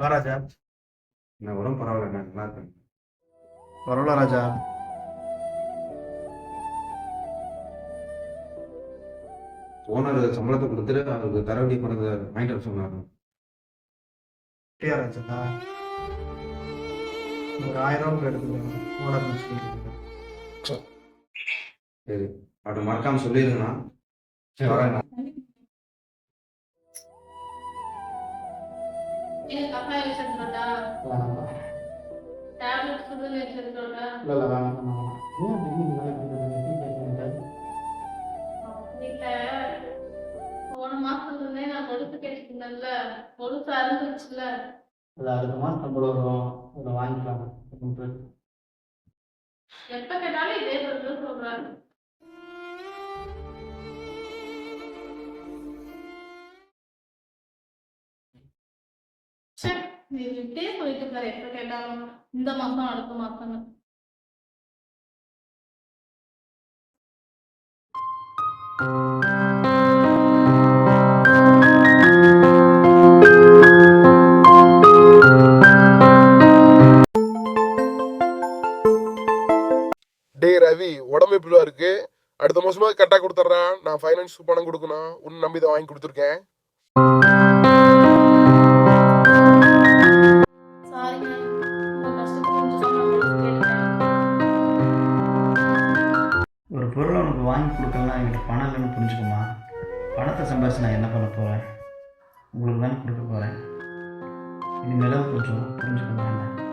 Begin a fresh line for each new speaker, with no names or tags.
ராஜா.
என்ன உடம்பு பரவாயில்ல, நான் நல்லா இருக்கேன்.
பரவாயில்ல ராஜா.
ஓனர் சம்பளத்தை கொடுத்துட்டு அவருக்கு தர வேண்டிய பணத்தை வாங்கிட்டு வர சொன்னாரு.
அப்படியா ராஜா? ஒரு 1000 ரூபாய் எடுத்துக்கோங்க. ஓனர் முடிச்சுட்டு.
சரி, அவர்கிட்ட மறக்காம சொல்லிடுங்கண்ணா. சரி, வரேன்.
போன மாசத்துல இருந்தே நான் கொலுசு கேட்டுருந்தேன்ல, கொலுசு அறுந்துருச்சுல.
அடுத்த மாதம் சம்பளம் வரும், அதை வாங்கிக்கலாம்.
எப்ப கேட்டாலும் இதே பதில் சொல்றாரு. நீ இப்படியே சொல்லிட்டு இருக்காரு எப்ப கேட்டாலும், இந்த மாசம் அடுத்த மாசம்.
டே ரவி, உடம்பு இப்படிவா இருக்கு? அடுத்த மாசமா கரெக்டா கொடுத்துட்றேன். நான் ஃபைனான்ஸ் பணம் கொடுக்கணும், உன் நம்பி தான் வாங்கி கொடுத்துருக்கேன்.
ஒரு பொருளை உனக்கு வாங்கி கொடுக்கலாம், என்கிட்ட பணம் இல்லைன்னு புரிஞ்சுக்குமா? பணத்தை சம்பாதிச்சு நான் என்ன பண்ண போகிறேன்? உங்களுக்கு தானே கொடுக்க போகிறேன். இனிமேலும் கொஞ்சம் புரிஞ்சுக்கணும்.